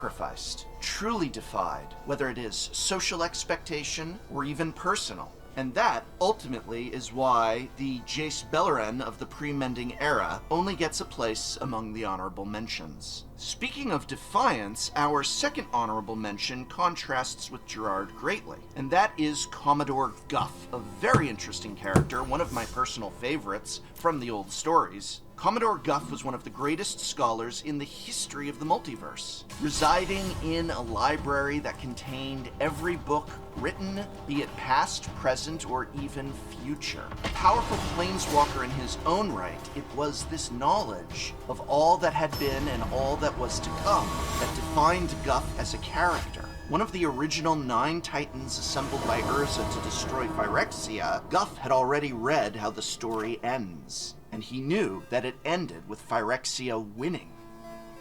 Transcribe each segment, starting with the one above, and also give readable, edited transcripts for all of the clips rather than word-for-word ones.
sacrificed, truly defied, whether it is social expectation or even personal. And that, ultimately, is why the Jace Beleren of the pre-Mending era only gets a place among the honorable mentions. Speaking of defiance, our second honorable mention contrasts with Gerard greatly, and that is Commodore Guff, a very interesting character, one of my personal favorites from the old stories. Commodore Guff was one of the greatest scholars in the history of the multiverse, residing in a library that contained every book written, be it past, present, or even future. A powerful planeswalker in his own right, it was this knowledge of all that had been and all that was to come that defined Guff as a character. One of the original 9 Titans assembled by Urza to destroy Phyrexia, Guff had already read how the story ends, and he knew that it ended with Phyrexia winning.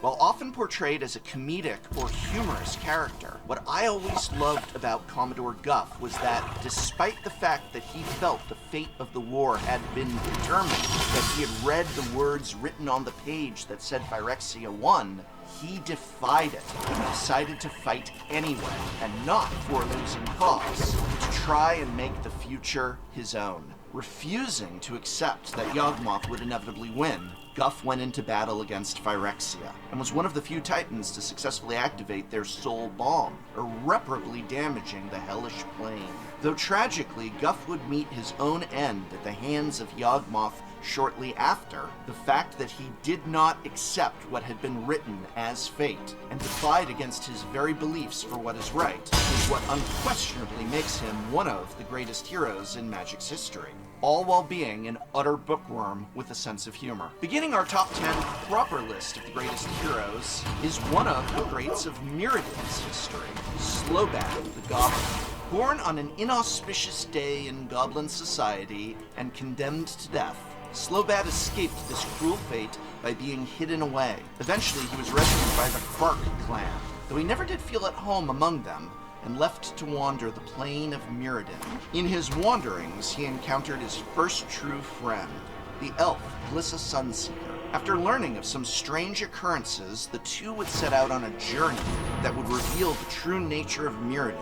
While often portrayed as a comedic or humorous character, what I always loved about Commodore Guff was that despite the fact that he felt the fate of the war had been determined, that he had read the words written on the page that said Phyrexia won, he defied it and decided to fight anyway, and not for a losing cause, to try and make the future his own. Refusing to accept that Yawgmoth would inevitably win, Guff went into battle against Phyrexia, and was one of the few Titans to successfully activate their soul bomb, irreparably damaging the hellish plane. Though tragically, Guff would meet his own end at the hands of Yawgmoth shortly after, the fact that he did not accept what had been written as fate, and defied against his very beliefs for what is right, is what unquestionably makes him one of the greatest heroes in Magic's history, all while being an utter bookworm with a sense of humor. Beginning our top 10 proper list of the greatest heroes is one of the greats of Mirrodin's history, Slowbad the Goblin. Born on an inauspicious day in Goblin society and condemned to death, Slowbad escaped this cruel fate by being hidden away. Eventually, he was rescued by the Bark clan, though he never did feel at home among them, and left to wander the plane of Mirrodin. In his wanderings, he encountered his first true friend, the elf Glissa Sunseeker. After learning of some strange occurrences, the two would set out on a journey that would reveal the true nature of Mirrodin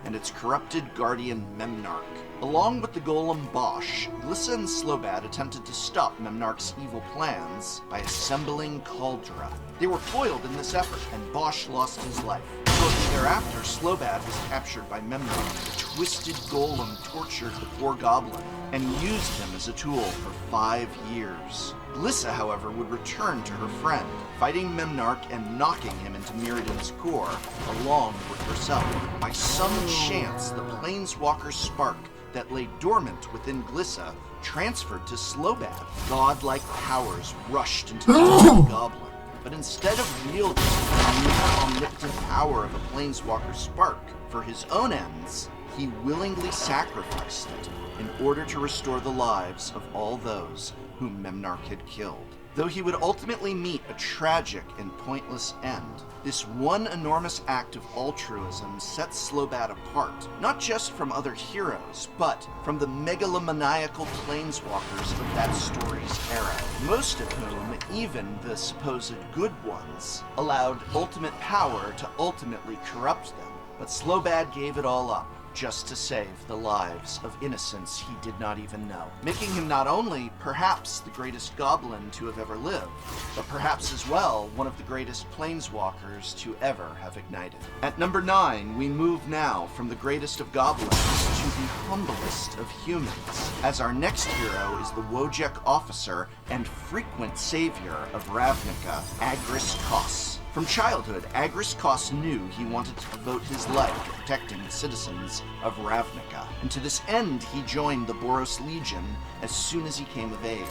and its corrupted guardian Memnarch. Along with the golem Bosch, Glissa and Slowbad attempted to stop Memnarch's evil plans by assembling Caldra. They were foiled in this effort, and Bosch lost his life. Shortly thereafter, Slowbad was captured by Memnarch. The twisted golem tortured the poor goblin and used him as a tool for 5 years. Glissa, however, would return to her friend, fighting Memnarch and knocking him into Mirrodin's core, along with herself. By some chance, the Planeswalker spark that lay dormant within Glissa transferred to Slowbad. Godlike powers rushed into the goblin, but instead of wielding the omnipotent power of a Planeswalker spark for his own ends, he willingly sacrificed it in order to restore the lives of all those whom Memnarch had killed. Though he would ultimately meet a tragic and pointless end, this one enormous act of altruism sets Slowbad apart, not just from other heroes, but from the megalomaniacal planeswalkers of that story's era, most of whom, even the supposed good ones, allowed ultimate power to ultimately corrupt them. But Slowbad gave it all up, just to save the lives of innocents he did not even know, making him not only perhaps the greatest goblin to have ever lived, but perhaps as well one of the greatest planeswalkers to ever have ignited. At number 9, we move now from the greatest of goblins to the humblest of humans, as our next hero is the Wojek officer and frequent savior of Ravnica, Agris Kos. From childhood, Agris Kos knew he wanted to devote his life to protecting the citizens of Ravnica, and to this end he joined the Boros Legion as soon as he came of age.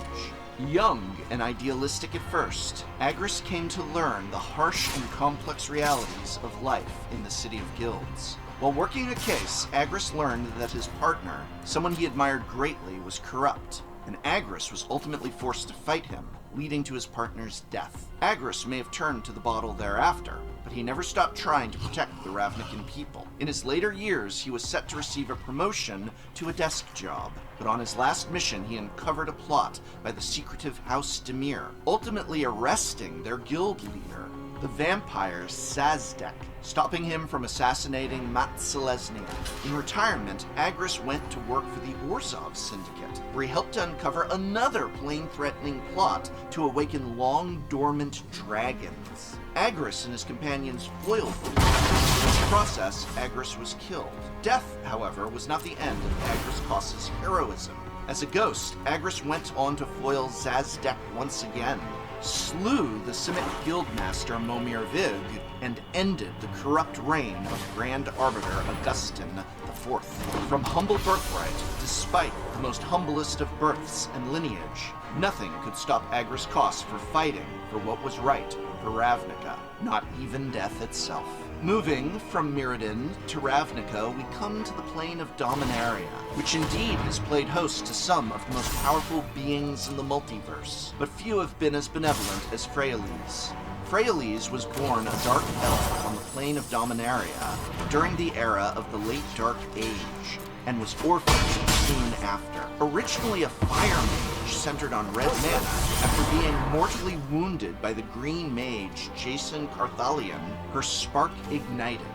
Young and idealistic at first, Agris came to learn the harsh and complex realities of life in the City of Guilds. While working a case, Agris learned that his partner, someone he admired greatly, was corrupt, and Agris was ultimately forced to fight him, leading to his partner's death. Agris may have turned to the bottle thereafter, but he never stopped trying to protect the Ravnican people. In his later years, he was set to receive a promotion to a desk job, but on his last mission he uncovered a plot by the secretive House Demir, ultimately arresting their guild leader, the vampire Sazdek, stopping him from assassinating Matselesnia. In retirement, Agris went to work for the Orzhov Syndicate, where he helped to uncover another plane-threatening plot to awaken long-dormant dragons. Agris and his companions foiled them. In the process, Agris was killed. Death, however, was not the end of Agris Koss's heroism. As a ghost, Agris went on to foil Zazdek once again, slew the Simic Guildmaster Momir Vig, and ended the corrupt reign of Grand Arbiter Augustin IV. From humble birthright, despite the most humblest of births and lineage, nothing could stop Agris Koss from fighting for what was right for Ravnica, not even death itself. Moving from Mirrodin to Ravnica, we come to the plane of Dominaria, which indeed has played host to some of the most powerful beings in the multiverse, but few have been as benevolent as Freyalise. Freyalise was born a dark elf on the plane of Dominaria during the era of the late Dark Age, and was orphaned soon after. Originally a fire mage centered on red mana, after being mortally wounded by the green mage Jason Carthalion, her spark ignited,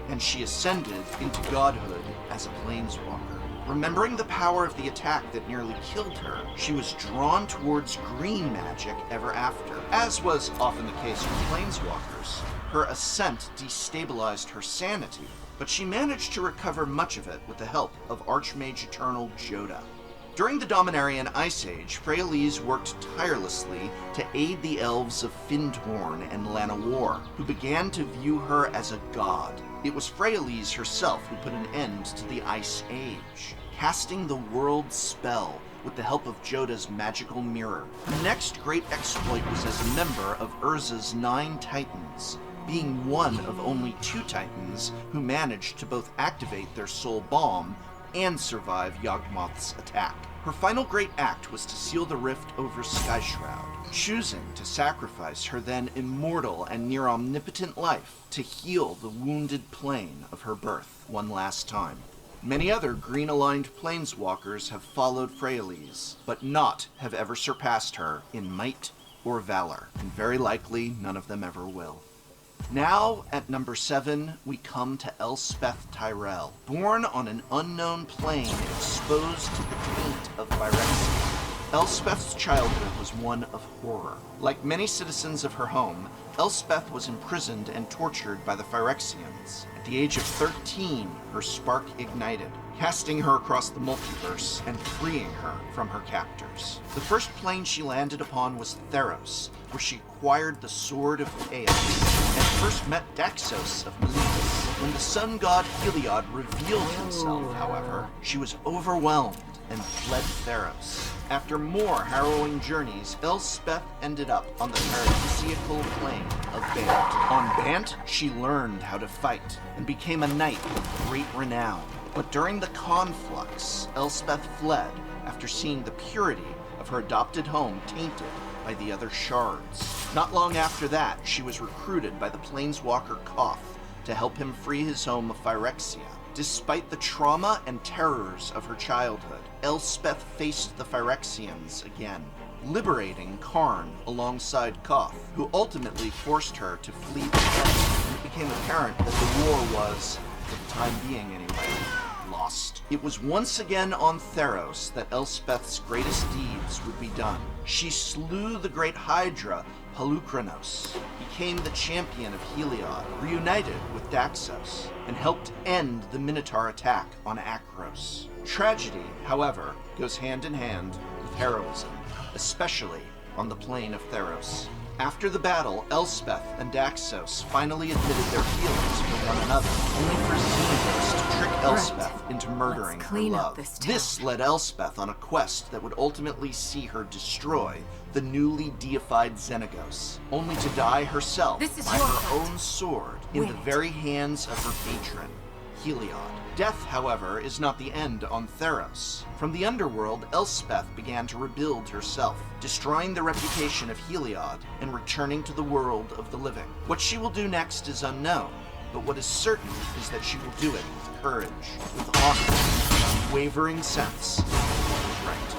and she ascended into godhood as a planeswalker. Remembering the power of the attack that nearly killed her, she was drawn towards green magic ever after. As was often the case with planeswalkers, her ascent destabilized her sanity, but she managed to recover much of it with the help of Archmage Eternal Joda. During the Dominarian Ice Age, Freyalise worked tirelessly to aid the elves of Findhorn and Llanowar, who began to view her as a god. It was Freyalise herself who put an end to the Ice Age, casting the world spell with the help of Joda's magical mirror. Her next great exploit was as a member of Urza's 9 Titans, being one of only 2 Titans who managed to both activate their soul bomb and survive Yawgmoth's attack. Her final great act was to seal the rift over Skyshroud, choosing to sacrifice her then immortal and near omnipotent life to heal the wounded plane of her birth one last time. Many other green-aligned planeswalkers have followed Freyalise, but not have ever surpassed her in might or valor, and very likely none of them ever will. Now, at number 7, we come to Elspeth Tyrell, born on an unknown plane exposed to the taint of Phyrexia. Elspeth's childhood was one of horror. Like many citizens of her home, Elspeth was imprisoned and tortured by the Phyrexians. At the age of 13, her spark ignited, casting her across the multiverse and freeing her from her captors. The first plane she landed upon was Theros, where she acquired the Sword of Chaos, and first met Daxos of Meletis. When the sun god Heliod revealed himself, however, she was overwhelmed and fled Theros. After more harrowing journeys, Elspeth ended up on the paradisiacal plane of Bant. On Bant, she learned how to fight and became a knight of great renown. But during the conflux, Elspeth fled after seeing the purity of her adopted home tainted by the other shards. Not long after that, she was recruited by the planeswalker Koth to help him free his home of Phyrexia. Despite the trauma and terrors of her childhood, Elspeth faced the Phyrexians again, liberating Karn alongside Koth, who ultimately forced her to flee the plane, and it became apparent that the war was, for the time being anyway, lost. It was once again on Theros that Elspeth's greatest deeds would be done. She slew the great Hydra, Palukranos, became the champion of Heliod, reunited with Daxos, and helped end the Minotaur attack on Akros. Tragedy, however, goes hand in hand with heroism, especially on the plane of Theros. After the battle, Elspeth and Daxos finally admitted their feelings for one another, only for Xenos to trick Elspeth into murdering her love. This led Elspeth on a quest that would ultimately see her destroy the newly deified Xenagos, only to die herself by her own sword in the very hands of her patron, Heliod. Death, however, is not the end on Theros. From the underworld, Elspeth began to rebuild herself, destroying the reputation of Heliod and returning to the world of the living. What she will do next is unknown, but what is certain is that she will do it with courage, with honor, an unwavering sense of what is right.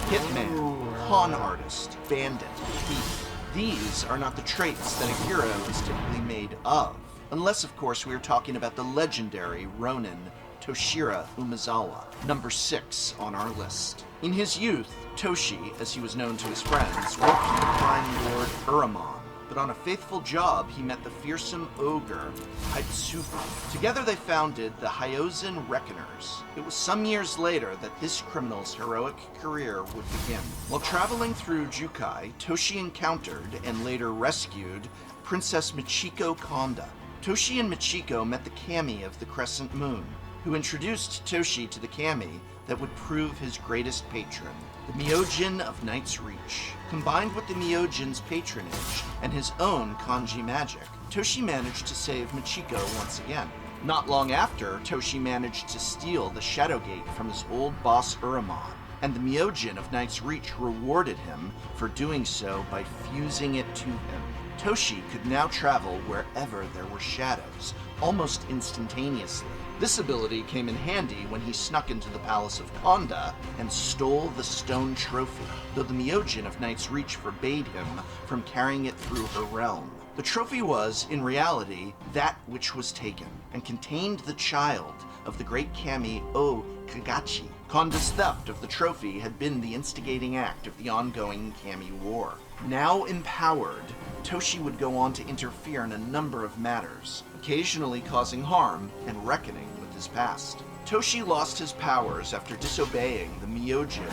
Hitman, con artist, bandit, thief, These are not the traits that a hero is typically made of, unless of course we are talking about the legendary Ronin Toshira Umezawa, number 6 on our list. In his youth, Toshi, as he was known to his friends, worked for the Prime Lord Uramon, but on a faithful job he met the fearsome ogre Haitsufu. Together they founded the Hyozan Reckoners. It was some years later that this criminal's heroic career would begin. While traveling through Jukai, Toshi encountered and later rescued Princess Michiko Konda. Toshi and Michiko met the kami of the Crescent Moon, who introduced Toshi to the kami that would prove his greatest patron, the Myojin of Night's Reach. Combined with the Myojin's patronage and his own kanji magic, Toshi managed to save Michiko once again. Not long after, Toshi managed to steal the Shadow Gate from his old boss Uramon, and the Myojin of Night's Reach rewarded him for doing so by fusing it to him. Toshi could now travel wherever there were shadows, almost instantaneously. This ability came in handy when he snuck into the palace of Konda and stole the stone trophy, though the Myojin of Night's Reach forbade him from carrying it through her realm. The trophy was, in reality, that which was taken, and contained the child of the great kami O Kagachi. Konda's theft of the trophy had been the instigating act of the ongoing kami war. Now empowered, Toshi would go on to interfere in a number of matters, occasionally causing harm and reckoning with his past. Toshi lost his powers after disobeying the Myojin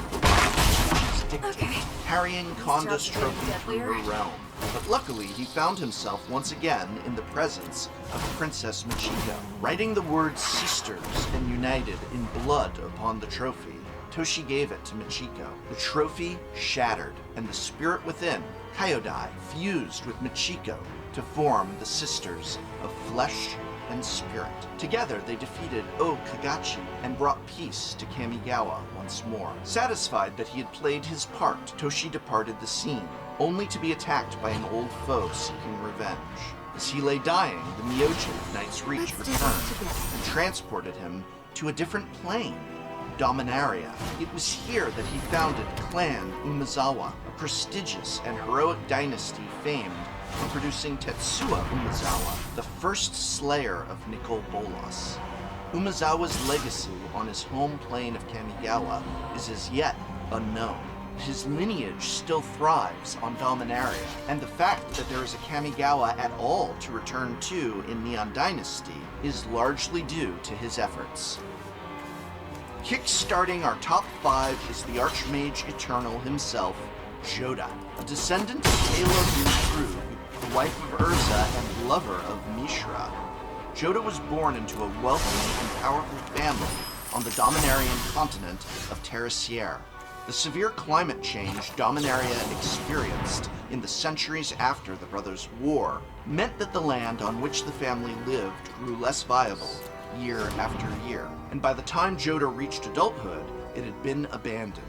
carrying Konda's trophy through her realm. But luckily, he found himself once again in the presence of Princess Michiko. Writing the words sisters and united in blood upon the trophy, Toshi gave it to Michiko. The trophy shattered, and the spirit within, Kyodai, fused with Michiko to form the Sisters of Flesh and Spirit. Together, they defeated O Kagachi and brought peace to Kamigawa once more. Satisfied that he had played his part, Toshi departed the scene, only to be attacked by an old foe seeking revenge. As he lay dying, the Myojin of Night's Reach returned and transported him to a different plane, Dominaria. It was here that he founded Clan Umezawa, a prestigious and heroic dynasty famed for producing Tetsuya Umezawa, the first slayer of Nicol Bolas. Umezawa's legacy on his home plane of Kamigawa is as yet unknown. His lineage still thrives on Dominaria, and the fact that there is a Kamigawa at all to return to in Neon Dynasty is largely due to his efforts. Kick-starting our top 5 is the Archmage Eternal himself, Joda, a descendant of Kayla Blutrug, the wife of Urza and lover of Mishra. Joda was born into a wealthy and powerful family on the Dominarian continent of Terrasier. The severe climate change Dominaria experienced in the centuries after the Brothers' War meant that the land on which the family lived grew less viable year after year, and by the time Joda reached adulthood, it had been abandoned.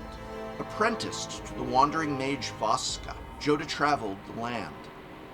Apprenticed to the wandering mage Voska, Joda traveled the land,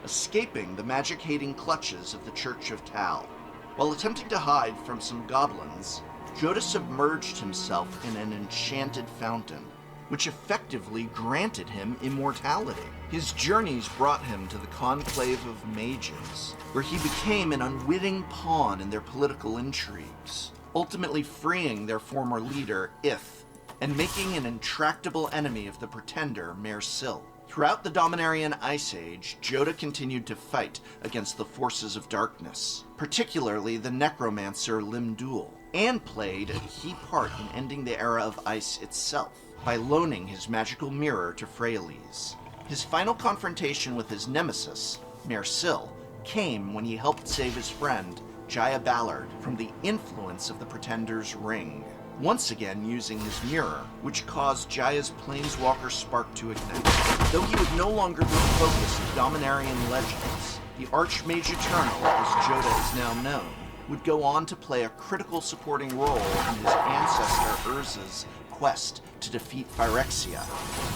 escaping the magic-hating clutches of the Church of Tal. While attempting to hide from some goblins, Joda submerged himself in an enchanted fountain, which effectively granted him immortality. His journeys brought him to the Conclave of Mages, where he became an unwitting pawn in their political intrigues, ultimately freeing their former leader, Ith, and making an intractable enemy of the pretender, Mersil. Throughout the Dominarian Ice Age, Joda continued to fight against the forces of darkness, particularly the necromancer Limdul, and played a key part in ending the era of ice itself by loaning his magical mirror to Freyalise. His final confrontation with his nemesis, Mersil, came when he helped save his friend, Jaya Ballard, from the influence of the Pretender's ring, once again using his mirror, which caused Jaya's planeswalker spark to ignite. Though he would no longer be the focus of Dominarian legends, the Archmage Eternal, as Joda is now known, would go on to play a critical supporting role in his ancestor Urza's quest to defeat Phyrexia,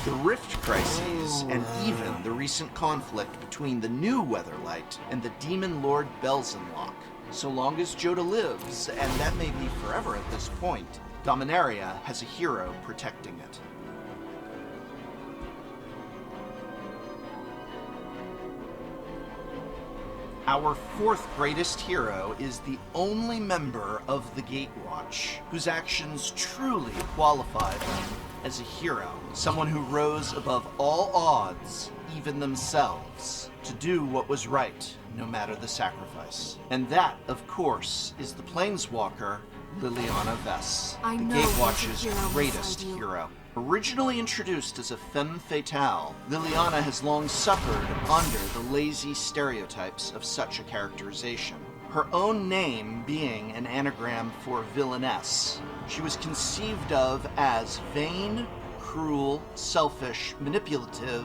the Rift Crises, and even the recent conflict between the new Weatherlight and the Demon Lord Belzenlock. So long as Joda lives, and that may be forever at this point, Dominaria has a hero protecting it. Our fourth greatest hero is the only member of the Gatewatch whose actions truly qualified him as a hero, someone who rose above all odds, even themselves, to do what was right, no matter the sacrifice. And that, of course, is the Planeswalker, Liliana Vess, the Gatewatch's greatest hero. Originally introduced as a femme fatale, Liliana has long suffered under the lazy stereotypes of such a characterization. Her own name being an anagram for villainess, she was conceived of as vain, cruel, selfish, manipulative,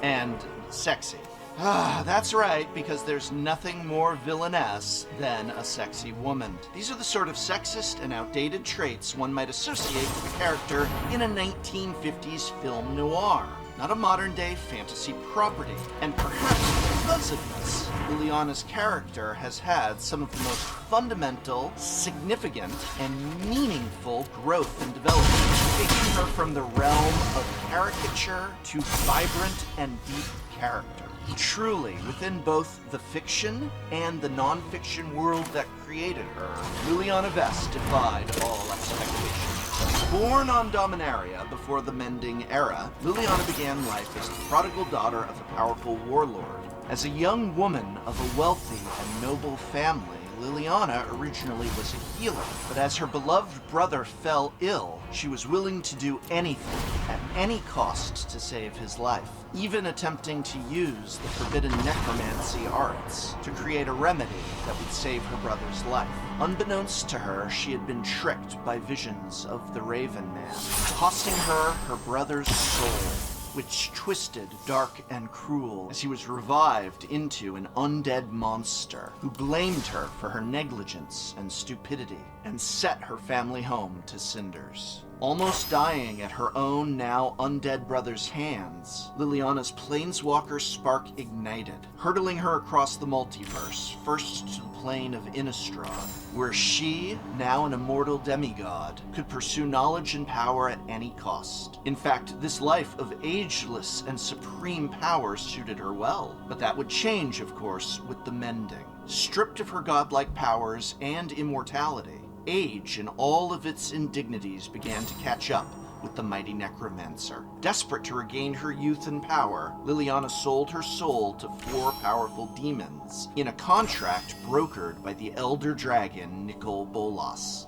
and sexy. That's right, because there's nothing more villainess than a sexy woman. These are the sort of sexist and outdated traits one might associate with a character in a 1950s film noir, not a modern-day fantasy property. And perhaps because of this, Liliana's character has had some of the most fundamental, significant, and meaningful growth and development, taking her from the realm of caricature to vibrant and deep character. Truly, within both the fiction and the non-fiction world that created her, Liliana Vess defied all expectations. Born on Dominaria before the Mending Era, Liliana began life as the prodigal daughter of a powerful warlord. As a young woman of a wealthy and noble family, Liliana originally was a healer, but as her beloved brother fell ill, she was willing to do anything, at any cost, to save his life, even attempting to use the forbidden necromancy arts to create a remedy that would save her brother's life. Unbeknownst to her, she had been tricked by visions of the Raven Man, costing her her brother's soul, which twisted dark and cruel as he was revived into an undead monster who blamed her for her negligence and stupidity and set her family home to cinders. Almost dying at her own now undead brother's hands, Liliana's planeswalker spark ignited, hurtling her across the multiverse, first to the plane of Innistrad, where she, now an immortal demigod, could pursue knowledge and power at any cost. In fact, this life of ageless and supreme power suited her well, but that would change, of course, with the Mending. Stripped of her godlike powers and immortality, age and all of its indignities began to catch up with the mighty necromancer. Desperate to regain her youth and power, Liliana sold her soul to 4 powerful demons in a contract brokered by the elder dragon Nicol Bolas.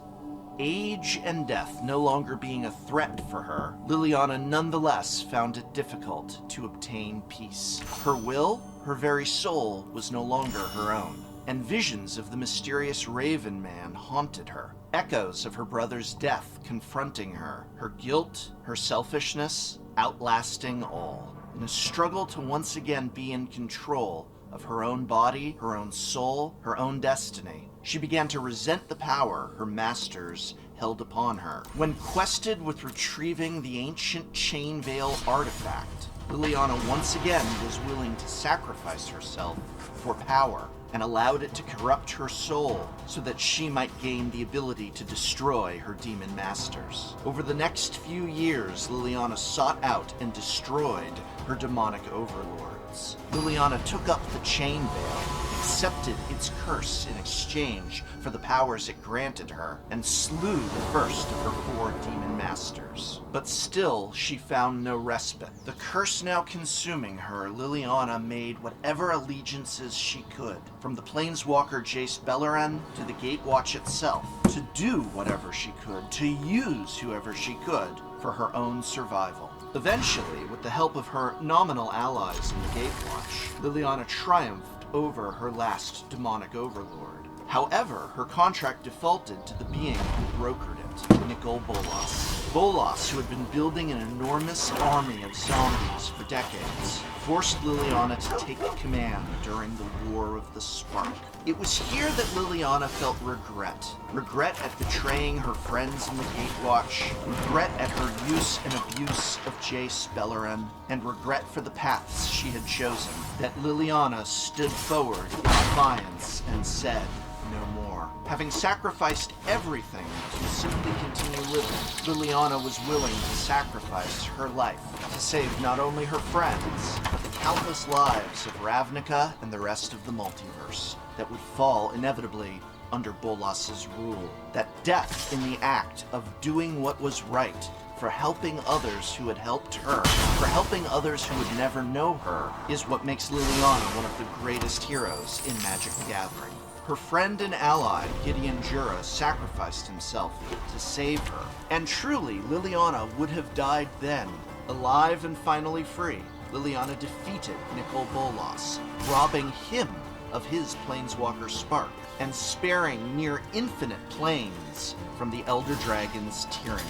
Age and death no longer being a threat for her, Liliana nonetheless found it difficult to obtain peace. Her will, her very soul, was no longer her own, and visions of the mysterious Raven Man haunted her. Echoes of her brother's death confronting her, her guilt, her selfishness, outlasting all. In a struggle to once again be in control of her own body, her own soul, her own destiny, she began to resent the power her masters held upon her. When quested with retrieving the ancient Chain Veil artifact, Liliana once again was willing to sacrifice herself for power, and allowed it to corrupt her soul so that she might gain the ability to destroy her demon masters. Over the next few years, Liliana sought out and destroyed her demonic overlords. Liliana took up the Chain Veil, accepted its curse in exchange for the powers it granted her, and slew the first of her 4 demon masters. But still, she found no respite. The curse now consuming her, Liliana made whatever allegiances she could, from the planeswalker Jace Beleren to the Gatewatch itself, to do whatever she could, to use whoever she could for her own survival. Eventually, with the help of her nominal allies in the Gatewatch, Liliana triumphed over her last demonic overlord. However, her contract defaulted to the being who brokered it, Nicol Bolas. Bolas, who had been building an enormous army of zombies for decades, forced Liliana to take command during the War of the Spark. It was here that Liliana felt regret. Regret at betraying her friends in the Gatewatch, regret at her use and abuse of Jace Beleren, and regret for the paths she had chosen. That Liliana stood forward in defiance and said, no more. Having sacrificed everything to simply continue living, Liliana was willing to sacrifice her life to save not only her friends, but the countless lives of Ravnica and the rest of the multiverse that would fall inevitably under Bolas's rule. That death in the act of doing what was right, for helping others who had helped her, for helping others who would never know her, is what makes Liliana one of the greatest heroes in Magic the Gathering. Her friend and ally, Gideon Jura, sacrificed himself to save her. And truly, Liliana would have died then, alive and finally free. Liliana defeated Nicol Bolas, robbing him of his Planeswalker Spark, and sparing near infinite planes from the Elder Dragon's tyranny.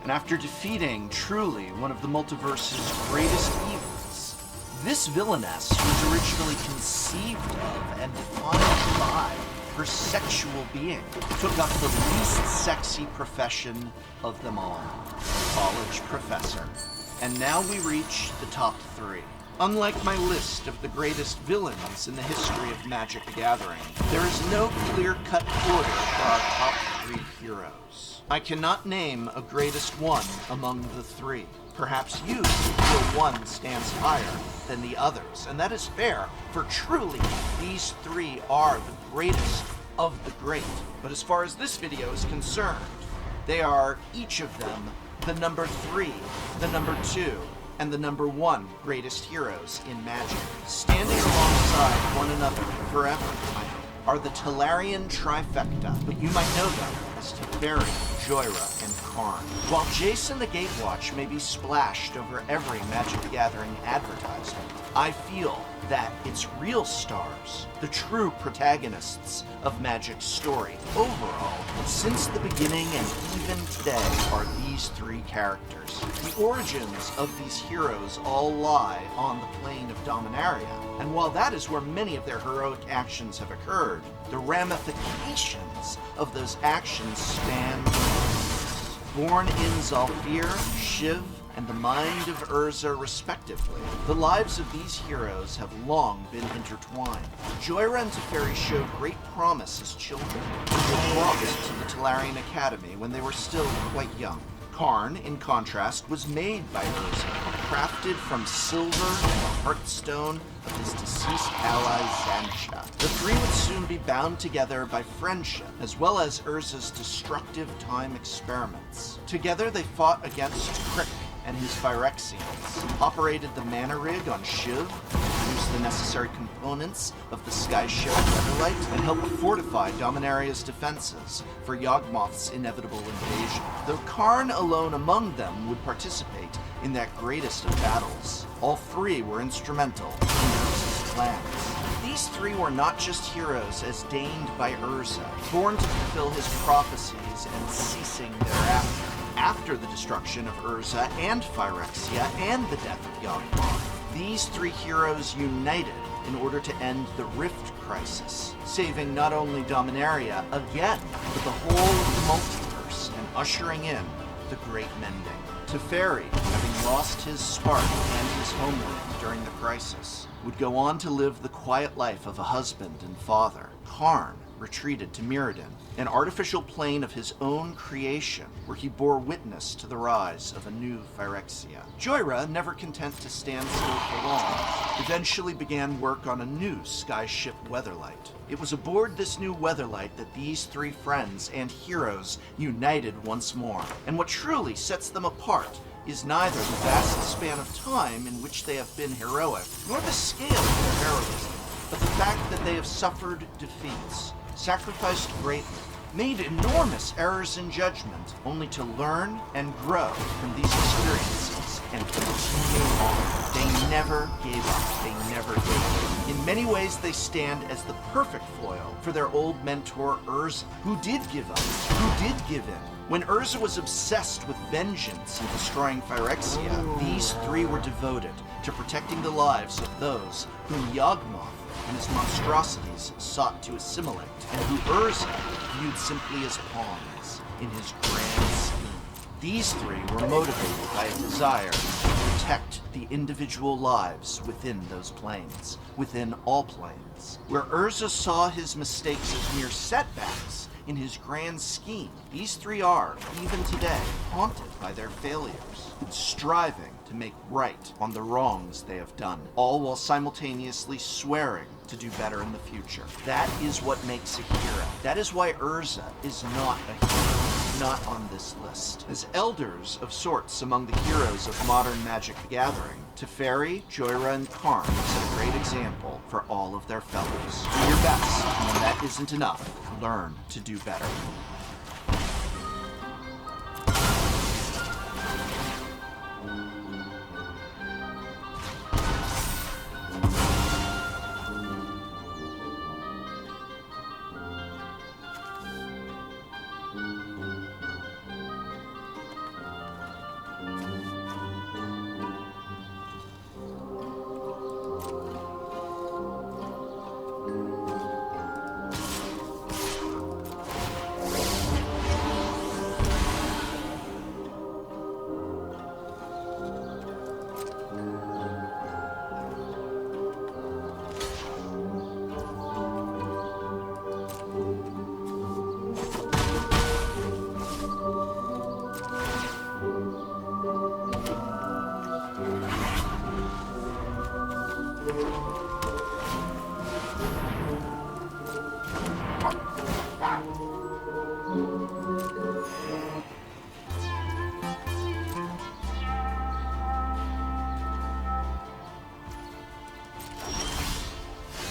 And after defeating, truly, one of the multiverse's greatest evils, this villainess was originally conceived of and defined by her sexual being, took up the least sexy profession of them all, college professor. And now we reach the top 3. Unlike my list of the greatest villains in the history of Magic the Gathering, there is no clear-cut order for our top 3 heroes. I cannot name a greatest one among the 3. Perhaps you feel one stands higher than the others, and that is fair, for truly, these 3 are the greatest of the great. But as far as this video is concerned, they are, each of them, the number 3, the number 2, and the number 1 greatest heroes in Magic. Standing alongside one another forever, I hope, are the Tolarian trifecta, but you might know them as Teferi, Joyra, and Karn. While Jason the Gatewatch may be splashed over every Magic the Gathering advertisement, I feel that its real stars, the true protagonists of Magic's story overall, since the beginning and even today, are these 3 characters. The origins of these heroes all lie on the plane of Dominaria, and while that is where many of their heroic actions have occurred, the ramifications of those actions span born in Zalfir, Shiv, and the mind of Urza respectively. The lives of these heroes have long been intertwined. Joyra and Teferi showed great promise as children. They were brought to the Tolarian Academy when they were still quite young. Karn, in contrast, was made by Urza, crafted from silver and the heartstone of his deceased ally Xantia. The 3 would soon be bound together by friendship, as well as Urza's destructive time experiments. Together they fought against Crick and his Phyrexians, operated the mana rig on Shiv, produced the necessary components of the skyship Weatherlight, and helped fortify Dominaria's defenses for Yawgmoth's inevitable invasion. Though Karn alone among them would participate in that greatest of battles, all 3 were instrumental in Urza's plans. These 3 were not just heroes as deigned by Urza, born to fulfill his prophecies and ceasing thereafter. After the destruction of Urza and Phyrexia and the death of Yawgmoth, these 3 heroes united in order to end the Rift Crisis, saving not only Dominaria again, but the whole of the multiverse, and ushering in the Great Mending. Teferi, having lost his spark and his homeland during the crisis, would go on to live the quiet life of a husband and father. Karn retreated to Mirrodin, an artificial plane of his own creation, where he bore witness to the rise of a new Phyrexia. Joyra, never content to stand still for long, eventually began work on a new skyship Weatherlight. It was aboard this new Weatherlight that these 3 friends and heroes united once more, and what truly sets them apart is neither the vast span of time in which they have been heroic, nor the scale of their heroism, but the fact that they have suffered defeats, sacrificed greatly, made enormous errors in judgment, only to learn and grow from these experiences and continue on. They never gave up. They never gave up. In many ways, they stand as the perfect foil for their old mentor Urza, who did give up, who did give in. When Urza was obsessed with vengeance and destroying Phyrexia, these 3 were devoted to protecting the lives of those whom Yawgmoth and his monstrosities sought to assimilate, and who Urza viewed simply as pawns in his grand scheme. These 3 were motivated by a desire to protect the individual lives within those planes, within all planes. Where Urza saw his mistakes as mere setbacks in his grand scheme, these three are, even today, haunted by their failures and striving to make right on the wrongs they have done, all while simultaneously swearing to do better in the future. That is what makes a hero. That is why Urza is not a hero, not on this list. As elders of sorts among the heroes of modern Magic the Gathering, Teferi, Joyra, and Karn set a great example for all of their fellows. Do your best, and when that isn't enough, learn to do better.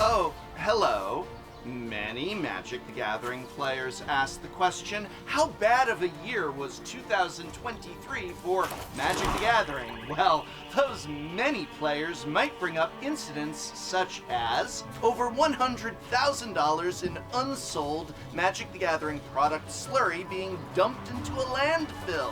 Oh, hello. Many Magic the Gathering players ask the question, how bad of a year was 2023 for Magic the Gathering? Well, those many players might bring up incidents such as over $100,000 in unsold Magic the Gathering product slurry being dumped into a landfill.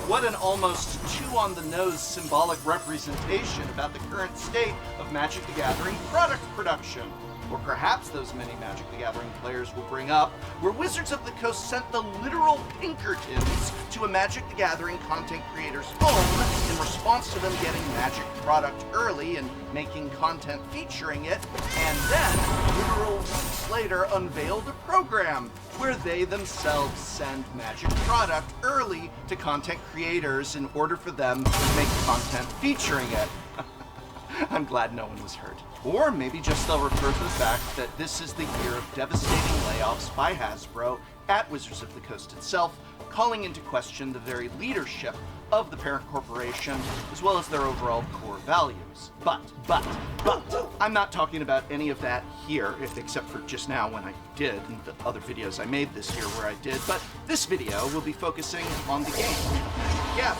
What an almost too-on-the-nose symbolic representation about the current state of Magic the Gathering product production. Or perhaps those many Magic the Gathering players will bring up where Wizards of the Coast sent the literal Pinkertons to a Magic the Gathering content creator's home in response to them getting Magic product early and making content featuring it, and then, literal weeks later, unveiled a program where they themselves send Magic product early to content creators in order for them to make content featuring it. I'm glad no one was hurt. Or maybe just they'll refer to the fact that this is the year of devastating layoffs by Hasbro at Wizards of the Coast itself, calling into question the very leadership of the parent corporation, as well as their overall core values. But, I'm not talking about any of that here, except for just now when I did, and the other videos I made this year where I did, but this video will be focusing on the game. Yeah,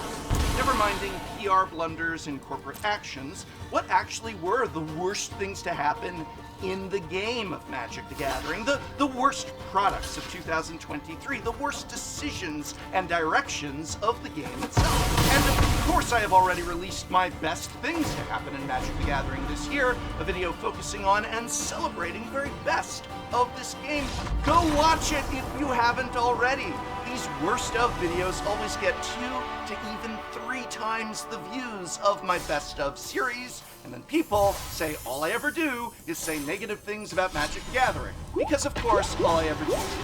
never minding PR blunders and corporate actions, what actually were the worst things to happen in the game of Magic the Gathering, the worst products of 2023, the worst decisions and directions of the game itself. And of course I have already released my best things to happen in Magic the Gathering this year, a video focusing on and celebrating the very best of this game. Go watch it if you haven't already. These worst of videos always get 2 to even 3 times the views of my best of series, and then people say all I ever do is say negative things about Magic the Gathering. Because of course, all I ever do